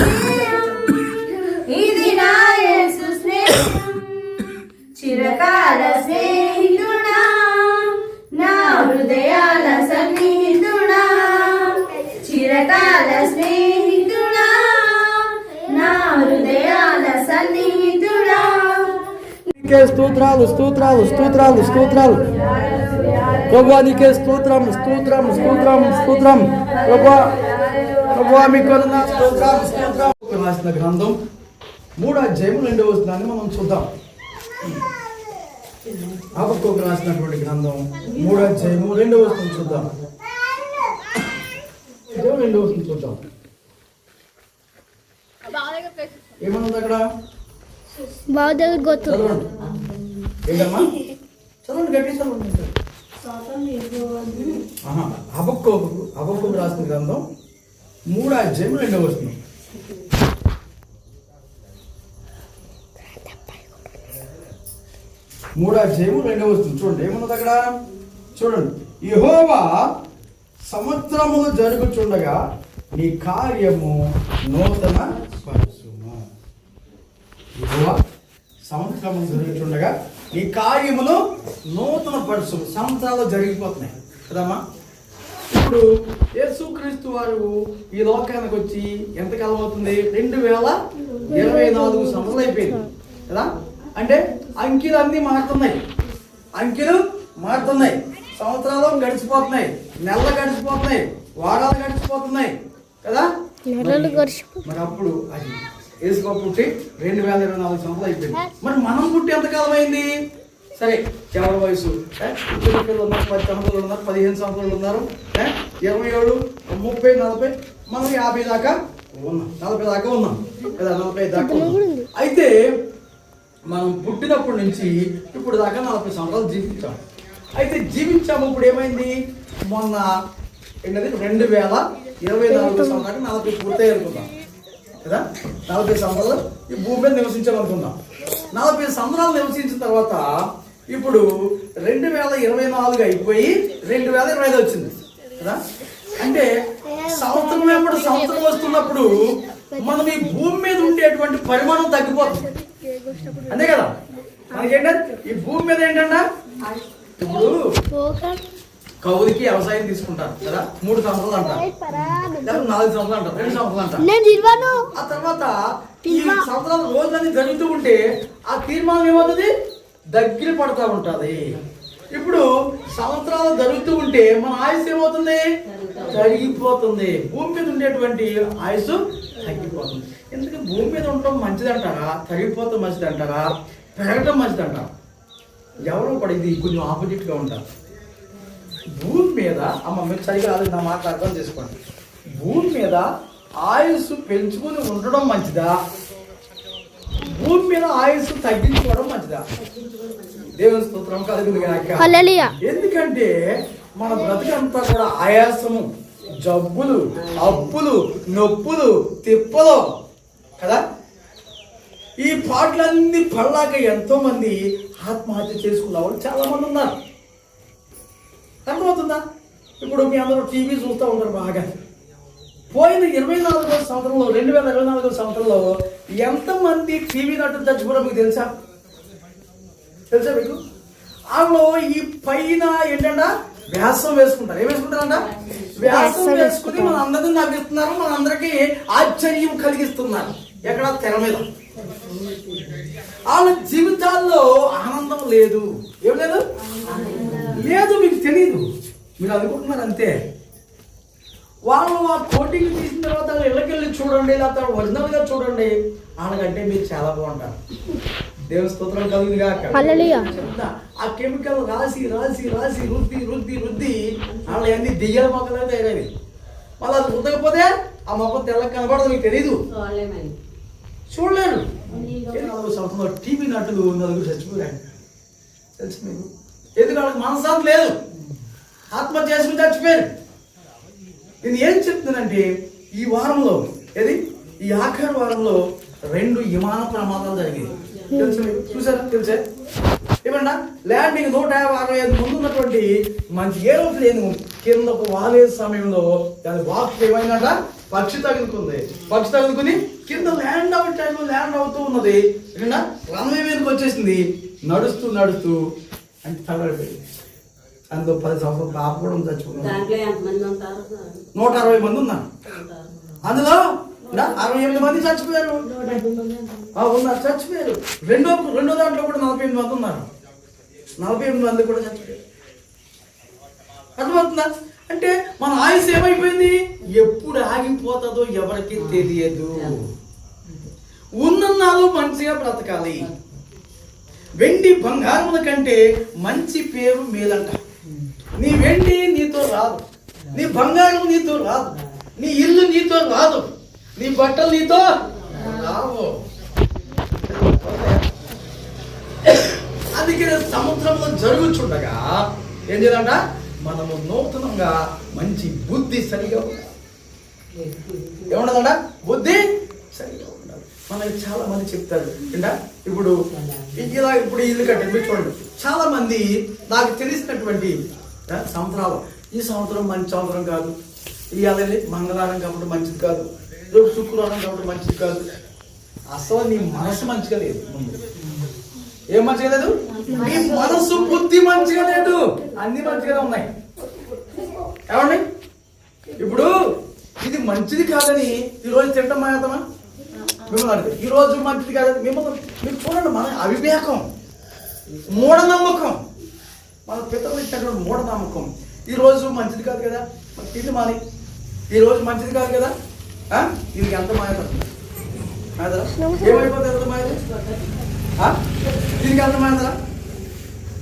స్నేహం, ఇది నా యేసు స్నేహం, చిరకాల స్నేహితుడా, నా హృదయాల సన్నిహితుడా, చిరకాల స్నేహితుడా, నా హృదయాల సన్నిహితుడా. స్తోత్రాలు స్తోత్రాలు స్తోత్రాలు స్తోత్రాలు ప్రభువా, నీకే స్తోత్రం స్తోత్రం స్తోత్రం స్తోత్రం ప్రభువా మీకు స్తోత్రం స్తోత్రం. రాసిన గ్రంథం 3వ అధ్యాయం 2వ వచనాన్ని మనం చూద్దాం. హబక్కూకు రాసినటువంటి గ్రంథం 3వ అధ్యాయం 2వ వచనం చూద్దాం. 2వ వచనం చూద్దాం. ఏమన్నది అక్కడ? చదవండి ఏంటమ్మా, చదవండి గట్టి చదవండి. హబక్కూకు రాసిన గ్రంథం 3వ అధ్యాయం 2వ వచనం. చూడండి ఏమున్నది అక్కడ చూడండి. యెహోవా సంవత్సరములు జరుగుచుండగా నీ కార్యము నూతన పరచుము. యెహోవా సంవత్సరములు జరుగుచుండగా నీ కార్యములు నూతన పరచుము. సంవత్సరాలు జరిగిపోతున్నాయి కదమ్మా. ఇప్పుడు యేసుక్రీస్తు వారు ఈ లోకానికి వచ్చి ఎంతకాలం అవుతుంది? 2024 సంవత్సరాలు అయిపోయింది కదా. అంటే అంకెలు అన్నీ మారుతున్నాయి, సంవత్సరాలు గడిచిపోతున్నాయి, నెలలు గడిచిపోతున్నాయి, వారాలు గడిచిపోతున్నాయి కదా. మరి అప్పుడు అది యేసుబాబు పుట్టి 2024 సంవత్సరాలు అయిపోయింది. మరి మనం పుట్టి ఎంతకాలం అయింది? సరే, ఎవరి వయసు పిల్లలు ఉన్నారు, 10 సంవత్సరాలు ఉన్నారు, 15 సంవత్సరాలు ఉన్నారు, 27, 30, 40, మనం 50 దాకా ఉన్నాం, 40 దాకా ఉన్నాం కదా, 40 దాకా ఉన్నాం. అయితే మనం పుట్టినప్పటి నుంచి ఇప్పుడు దాకా 40 సంవత్సరాలు జీవించాం. అయితే జీవించాము. ఇప్పుడు ఏమైంది? మొన్న ఏంటది 2024 సంవత్సరానికి 40 పూర్తయి అనుకుందాం కదా. 40 సంవత్సరాలు ఈ భూమి మీద నివసించామనుకుందాం. 40 సంవత్సరాలు నివసించిన తర్వాత ఇప్పుడు 2024 అయిపోయి 2025 వచ్చింది కదా. అంటే సంవత్సరం వస్తున్నప్పుడు మనం ఈ భూమి మీద ఉండేటువంటి పరిమాణం తగ్గిపోతుంది, అంతే కదా. మనకేంటంటే ఈ భూమి మీద ఏంటంటే ఇప్పుడు కౌలుకి వ్యవసాయం తీసుకుంటారు కదా, 3 సంవత్సరాలు అంటారు, 4 సంవత్సరాలు అంటారు, 2 సంవత్సరాలు అంటారు. ఆ తర్వాత ఈ సంవత్సరాలు రోజులన్నీ జరుగుతూ ఉంటే ఆ తీర్మానం ఏమవుతుంది? దగ్గర పడుతూ ఉంటుంది. ఇప్పుడు సంవత్సరాలు జరుగుతూ ఉంటే మన ఆయుష్ ఏమవుతుంది? తరిగిపోతుంది. భూమి మీద ఉండేటువంటి ఆయుష్ తగ్గిపోతుంది. ఎందుకంటే భూమి మీద ఉండటం మంచిదంటారా, తరిగిపోవటం మంచిదంటారా, పెరగటం మంచిదంటారా? ఎవరో కూడా ఇది కొంచెం ఆపోజిట్గా ఉంటారు. భూమి మీద మీరు సరిగా నా మాట అర్థం చేసుకోండి. భూమి మీద ఆయుష్ పెంచుకుని ఉండడం మంచిదా, భూమి మీద ఆయుష్ తగ్గించుకోవడం మంచిదా? దేవుని స్తోత్రం కలుగును గాక. ఎందుకంటే మన బ్రతుకంతా కూడా ఆయాసము, జబ్బులు, అప్పులు, నొప్పులు, తిప్పలు కదా. ఈ పాటలన్నీ పడలాక ఎంతో మంది ఆత్మహత్య చేసుకున్న వాళ్ళు చాలా మంది ఉన్నారు. అర్థమవుతుందా? ఇప్పుడు మీ అందరూ టీవీ చూస్తూ ఉంటారు బాగా. పోయిన 2024 సంవత్సరంలో 2024 సంవత్సరంలో ఎంతమంది టీవీ నటులు చచ్చిపోవడం మీకు తెలుసా మీకు? అందులో ఈ పైన ఏంటంటే వ్యాసం వేసుకుంటారు. ఏం వేసుకుంటారంట? వ్యాసం వేసుకుని మన అందరినీ నవ్విస్తున్నారు, మన అందరికీ ఆశ్చర్యం కలిగిస్తున్నారు. ఎక్కడ? తెర మీద. వాళ్ళ జీవితాల్లో ఆనందం లేదు. ఏం లేదు? మీకు తెలియదు, మీరు అనుకుంటున్నారు అంతే. వాళ్ళు ఆ కోటింగ్ తీసిన తర్వాత ఇళ్ళకెళ్ళి చూడండి, లేకపోతే ఒరిజినల్ గా చూడండి, వాళ్ళకంటే మీరు చాలా బాగుంటారు. దేవుని స్తోత్రం కలుగును గాక. ఆ కెమికల్ రాసి రుద్ది వాళ్ళు అన్ని దెయ్యాల మొక్కలు తయారవి. మళ్ళీ అది రుద్దకపోతే ఆ మొక్క తెల్లకి కనబడదు, మీకు తెలీదు, చూడలేరు. 4 సంవత్సరంలో టీవీ నటులు 4 చచ్చిపోయారు తెలుసు మీకు. ఎందుకు? వాళ్ళకి మనశ్శాంతి లేదు, ఆత్మహత్య చేసుకుని చచ్చిపోయారు. నేను ఏం చెప్తున్నానంటే ఈ వారంలో ఈ ఆఖరి వారంలో 2 విమాన ప్రమాదాలు జరిగాయి. తెలుసు మీకు? చూసారా? తెలుసా? ఏమన్నా ల్యాండింగ్ 165 ముందు ఉన్నటువంటి మంచి ఏరోప్లేన్ కింద వాలే సమయంలో దాని వాక్ ఏమైందట? పక్షి తగులుకుంది. పక్షి తగులుకుని కింద ల్యాండ్ అవుట్ టైంలో ల్యాండ్ అవుతూ ఉన్నది. రన్వే మీదకి వచ్చేసింది. నడుస్తూ నడుస్తూ అంటే తగలబడింది. అందులో 10 సంవత్సరాలు పాప కూడా చచ్చిపోయింది. 160 మంది ఉన్నారు. అందులో 68 మంది చచ్చిపోయారు. ఉన్నారు, చచ్చిపోయారు. రెండో దాంట్లో కూడా 48 మంది ఉన్నారు. 48 మంది కూడా చచ్చిపోయారు. అర్థమవుతుందా? అంటే మన ఆయుష్ ఏమైపోయింది? ఎప్పుడు ఆగిపోతుందో ఎవరికి తెలియదు. ఉన్నన్నాళ్ళు మంచిగా బ్రతకాలి. వెండి బంగారముల కంటే మంచి పేరు మేలంట. నీ వెండి నీతో రాదు, నీ బంగారం నీతో రాదు, నీ ఇల్లు నీతో రాదు, నీ బట్టలు నీతో రావు. అందుకే సముద్రంలో జరుగుచుండగా ఏం చేయాలంట? మనము నూతనంగా మంచి బుద్ధి సరిగా ఉండాలి. ఏముండదంట? బుద్ధి సరిగా ఉండాలి. మనకి చాలా మంది చెప్తారు ఏంటా, ఇప్పుడు ఇల్లు కట్టారు. మీరు చూడండి, చాలా మంది నాకు తెలిసినటువంటి సంవత్సరాలు, ఈ సంవత్సరం మంచి సంవత్సరం కాదు, ఇవాళ మంగళవారం కాబట్టి మంచిది కాదు, రేపు శుక్రవారం కాబట్టి మంచిది కాదు. అసలు నీ మనసు మంచిగా లేదు. ఏం మంచిగా లేదు? నీ మనసు బుద్ధి మంచిగా లేదు. అన్ని మంచిగానే ఉన్నాయి. ఏమండి, ఇప్పుడు ఇది మంచిది కాదని ఈరోజు తింటాం మాయతమా? మిమ్మల్ని ఈ రోజు మంచిది కాదని మిమ్మల్ని మీరు చూడండి. మన అవివేకం, మూఢనమ్మకం, మన పితరులు ఇచ్చినటువంటి మూఢనమ్మకం. ఈ రోజు మంచిది కాదు కదా, మన తిండి మాని. ఈ రోజు మంచిది కాదు కదా, ఇది ఎంత మాయతరా? ఏమైపోతుంది? ఎంత మాయత? దీనికి ఎంత మాయతరా?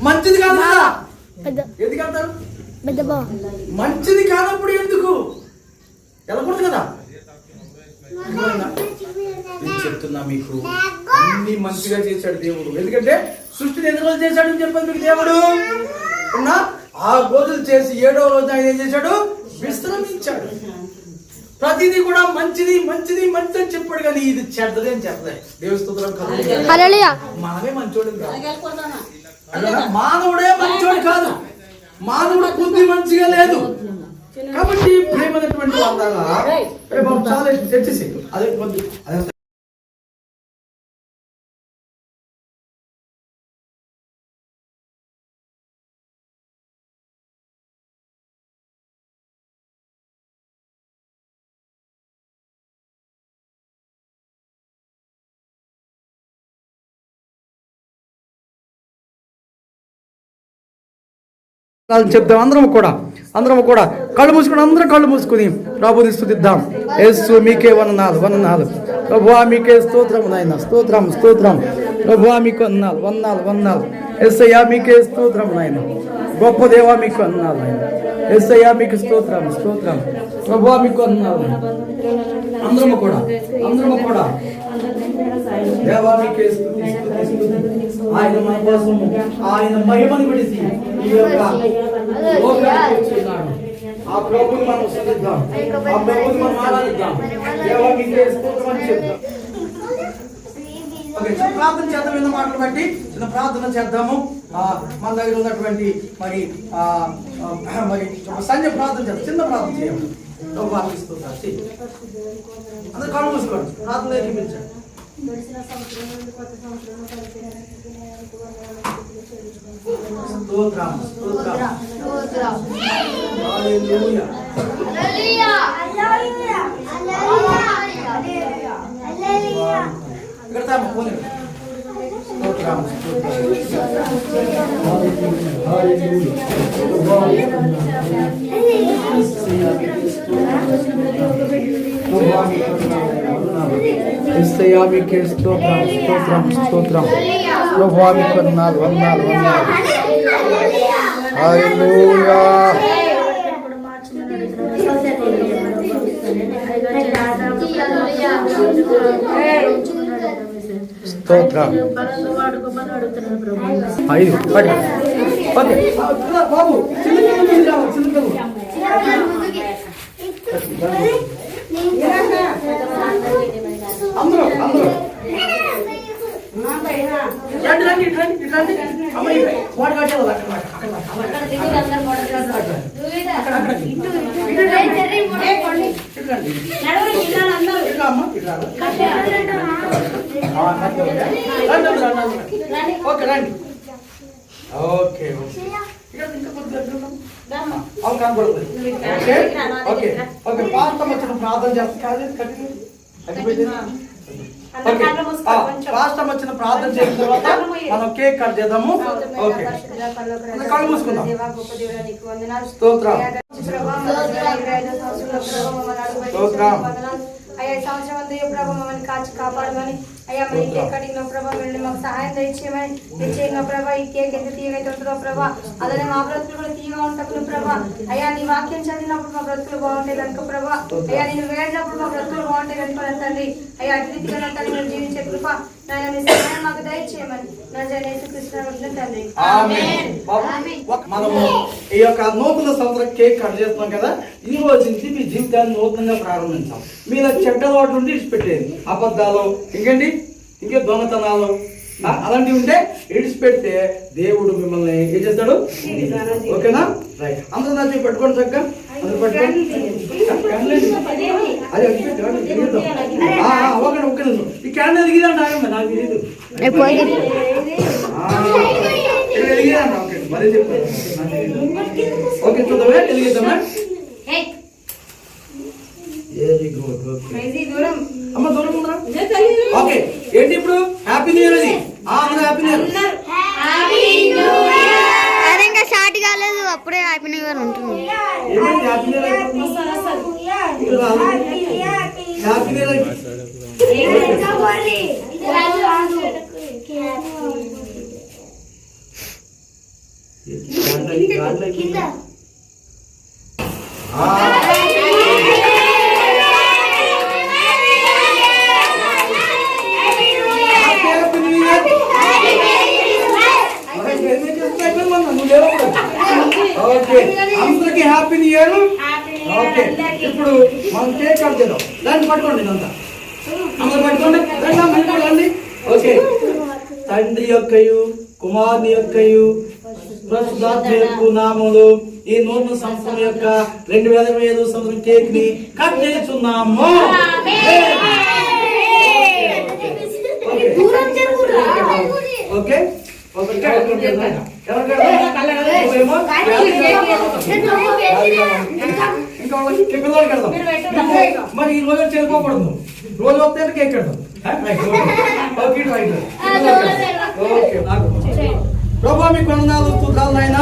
మంచిది కాదు కదా, ఎందుకు వెళ్తారు? మంచిది కానప్పుడు ఎందుకు వెళ్ళకూడదు కదా. నేను చెప్తున్నా మీకు, అన్ని మంచిగా చేశాడు దేవుడు. ఎందుకంటే సృష్టిని ఎన్ని రోజులు చేశాడు చెప్పాడు మీకు దేవుడు. 6 రోజులు చేసి 7వ రోజు ఆయన ఏం చేశాడు? విశ్రమించాడు. ప్రతిదీ కూడా మంచిది మంచిది మంచిది అని చెప్పాడు, కానీ ఇది చెడ్డది అని చెప్పలే. దేవుని స్తోత్రం. మనమే మంచోడు కాదు, మానవుడే మంచోడు కాదు. మానవుడు బుద్ధి మంచిగా లేదు. కాబట్టి ప్రేమైనటువంటి వాళ్ళ చాలా తెచ్చేసి అదే చెప్తాం. అందరం కూడా కళ్ళు మూసుకుని అందరం కళ్ళు మూసుకుని ప్రభుని స్తుతిద్దాం. యేసు మీకే వందనాలు వందనాలు ప్రభువా, మీకే స్తోత్రం నాయన, స్తోత్రం స్తోత్రం ప్రభువా, మీకు వందనాలు వందనాలు వందనాలు. యేసయ్యా మీకే స్తోత్రం నాయన, గొప్ప దేవా మీకు వందనాలు నాయన. యేసయ్యా మీకు స్తోత్రం స్తోత్రం ప్రభువా, మీకు వందనాలు. అందరము కూడా దేవా మీకే స్తుతి స్తుతి స్తుతి. ఆయన మన కోసం ఆయన మహిమను విడిచి ఈ యొక్క లోకానికి వచ్చున్నాడు. ఆ ప్రభువుని మనం స్తుతిద్దాం, ఆ ప్రభువుని మనం ఆరాధిద్దాం. దేవా మీకే స్తోత్రం అని చెప్తాం. ఓకే, చిన్న ప్రార్థన చేద్దాం. విన్న మాటలు బట్టి చిన్న ప్రార్థన చేద్దాము. మన దగ్గర ఉన్నటువంటి మరి సంజయ్ ప్రార్థన చేద్దాం. చిన్న ప్రార్థన చేయండి. అందరూ కాళ్ళు మూసుకోండి, ప్రార్థన ఏర్పించండి. స్తోత్రం స్తోత్రం హల్లెలూయా హల్లెలూయా హల్లెలూయా హల్లెలూయా. ఇక్కడ తాము పోనీ స్తోత్రం యేసయ్యా మీకే స్తోత్రం స్తోత్రం స్తోత్రం ప్రభువా, మీకు వందనాలు వందనాలు వందనాలు. హల్లెలూయా స్తోత్రం. బాబు అందరూ రండి రండి రండి రండి. అమ్మాయి వాడు కట్టాలి అక్కడ అమ్మా ఇక్కడ ఓకే రండి. ఓకే ఓకే ఓకే పాస్తం వచ్చిన ప్రార్థన చేస్తాం. పాస్తం వచ్చిన ప్రార్థన చేసిన తర్వాత మనం కేక్ కట్ చేద్దాము. ఓకే కళ్ళు మూసుకుందాం. స్తోత్రం స్తోత్రం. అయ్యా సంవత్సరం అంతా ప్రభావ మమ్మల్ని కాచి కాపాడమని అయ్యా మరి కేక్ కటింగ్ లో ప్రభావ వెళ్ళి మాకు సహాయం దయచేయమని తెచ్చేయంగా ప్రభా ఈ కేక్ ఎంత తీయగా ఉంటుందో ప్రభా అలానే మా బ్రతుకులు కూడా తీయగా ఉంటాను ప్రభా అయ్యా నీ వాక్యం చదివినప్పుడు మా బ్రతుకులు బాగుంటాయి కనుక ప్రభా అయ్యా నేను వేడినప్పుడు మా బ్రతుకులు బాగుంటాయి కనుక తండ్రి అయ్యా అటు రీతిగా తండ్రి మేము జీవించే కృప నాయన మీ సహాయం మాకు దయచేయమని నా జనేసు కృష్ణ తండ్రి మనము ఈ యొక్క నూతన సంవత్సరం కేక్ కట్ చేస్తున్నాం కదా, ఈ రోజు నుంచి మీ జీవితాన్ని నూతనంగా ప్రారంభించాం. మీరు చెడ్డ వాటి నుండి ఇడిచిపెట్టేది అబద్ధాలు ఇంకే దొంగతనాలు అలాంటివి ఉంటే ఇడిచిపెడితే దేవుడు మిమ్మల్ని ఏం చేస్తాడు. ఓకేనా రైట్. అందరూ నా పెట్టుకోండి చక్కగా అందరూ పెట్టుకోండి. అదే ఒక్క నిమిషం ఈ క్యాండిల్ ఎదిగిదండి నాకు తెలియదు ఎదిగిదండి. ఓకే మరీ చెప్పారు. ఓకే చూద్దామా ఎదిగిద్దామా. Very good. ఓకే అమ్మ దూరం ఉందా. ఓకే ఏంటి ఇప్పుడు హ్యాపీ న్యూ ఇయర్ అది అందరూ హ్యాపీ న్యూ ఇయర్. అరే ఇంకా స్టార్ట్ కాలేదు అప్పుడే హ్యాపీ న్యూ ఇయర్ ఉంటుంది. ఏమైంది happy new year happy new year okay అందరికి హ్యాపీ న్యూ ఇయర్. ఓకే ఇప్పుడు మనం కేక్ కట్ చేద్దాం. దాన్ని పట్టుకోండి ఇదంతా అందరూ పట్టుకోండి రండి. ఓకే తండ్రి యొక్కయు కుమారుని యొక్కయు పరిశుద్ధాత్మ యొక్క నామములో ఈ నూతన సంవత్సరం యొక్క 2025 సంవత్సరం కేక్ ని కట్ చేస్తున్నాము. ఓకే మరి ఈ రోజు చేసుకోకూడదు. రోజు వస్తే కేక్ కడతాం. ప్రభా మీ కొందనాలు స్తోత్రాలు నాయన.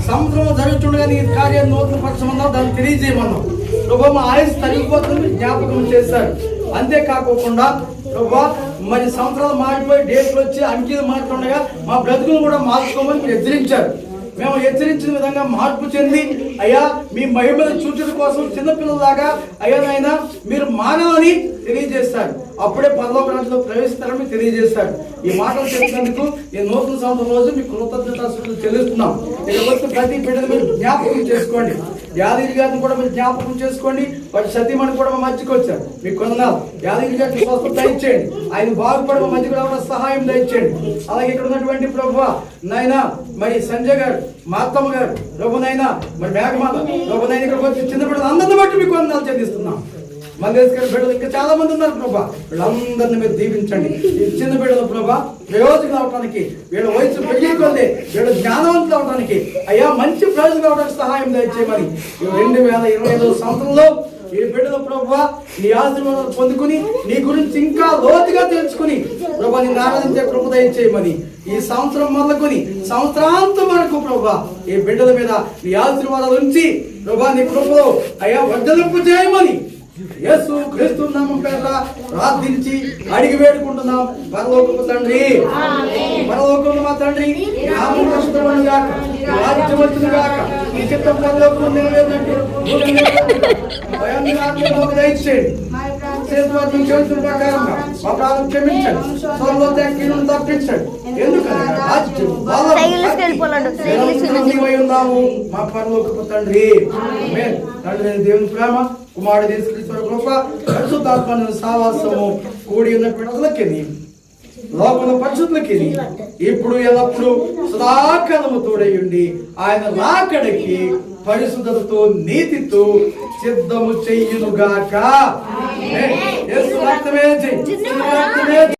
సంవత్సరం జరుగుతుండగా నీ కార్యం నూతన పక్షమన్నావు, దాన్ని తెలియజేయమన్నావు. ప్రభా మా ఆయుష్ తగ్గిపోతుంది జ్ఞాపకం చేశారు. అంతేకాకుండా ప్రభా మరి సంవత్సరాలు మారిపోయి డేట్లు వచ్చి అంకెలు మారుతుండగా మా బ్రతుకులు కూడా మార్చుకోమని మీరు హెచ్చరించారు. మేము హెచ్చరించిన విధంగా మార్పు చెంది అయ్యా మీ మహిమను చూచడం కోసం చిన్నపిల్లలాగా అయ్యా నాయన మీరు మానవని తెలియజేస్తారు. అప్పుడే పరలోక రాజ్యంలో ప్రవేశిస్తారని తెలియజేస్తారు. ఈ మాటలు చెప్పినందుకు ఈ నూతన సంవత్సరం రోజు మీ కృతజ్ఞతాస్తుతులు చెల్లిస్తున్నాం. ఇకపోతే ప్రతి బిడ్డను మీరు జ్ఞాపకం చేసుకోండి. యాదగిరి గారిని కూడా మీరు జ్ఞాపకం చేసుకోండి. వాటి సతీమణి కూడా మా మధ్యకి వచ్చారు. మీకు కొందనాలు యాదగిరి గారికి స్వస్థత దయచేయండి. ఆయన బాగుపడి మా మధ్యకి రావడం సహాయం దయచేయండి. అలాగే ఇక్కడ ఉన్నటువంటి ప్రభువా నాయనా మరి సంజయ్ గారు, మా అత్తమ్మ గారు, ప్రభునైనా మరి మేఘమాత ప్రభునైనా ఇక్కడికి వచ్చి చిన్న బిడ్డలు అందరిని బట్టి మీకు వందనాలు చెల్లిస్తున్నాం. మల్లేష్ గారి బిడ్డలు ఇంకా చాలా మంది ఉన్నారు ప్రభా, వీళ్ళందరినీ మీరు దీవించండి. ఈ చిన్న బిడ్డలు ప్రభా ప్రయోజనం అవడానికి, వీళ్ళ వయసు పెరిగికొంది వీళ్ళ జ్ఞానవంతులు అవడానికి అయ్యా మంచి ప్రయోజనం అవడానికి సహాయం దయచేయమని 2025 సంవత్సరంలో ఈ బిడ్డలు ప్రభా నీ ఆశీర్వాదాలు పొందుకుని నీ గురించి ఇంకా లోతుగా తెలుసుకుని ప్రభా నిన్ను ఆరాధించే కృప దయచేయమని ఈ సంవత్సరం మొదలుకొని సంవత్సరాంతం వరకు ప్రభా ఈ బిడ్డల మీద నీ ఆశీర్వాదాలు ఉంచి ప్రభా నీ కృపలో అయ్యా వర్ధలింపు చేయమని యేసు క్రీస్తు నామం పేర ప్రార్థించి అడిగి వేడుకుంటున్నాం పరలోకపు తండ్రి. పరలోకంలో మా తండ్రి నామం పరిశుద్ధమను గాక, రాజ్యం వచ్చును గాక, నీ చిత్తం పరలోకంలో నెరవేరినట్టు దయచేయండి. ప్రకారంగా మా ప్రాణం క్షమించండి, తప్పించండి. ఎందుకంటే ఉన్నాము మా పరలోకపు తండ్రి. తండ్రి దేవుని ప్రేమ, కుమారుడు యేసుక్రీస్తు కృప, పరిశుద్ధాత్మ సావాసము కూడి ఉన్న ప్రజలకి లోపల పరిశుద్ధులకి ఇప్పుడు ఎల్లప్పుడు సదాకాలము తోడయుండి ఆయన రాకడికి పరిశుద్ధతతో నీతితో సిద్ధము చెయ్యునుగాక. యేసు రక్త రక్తమే చెయ్యి. శిలువ రక్తమే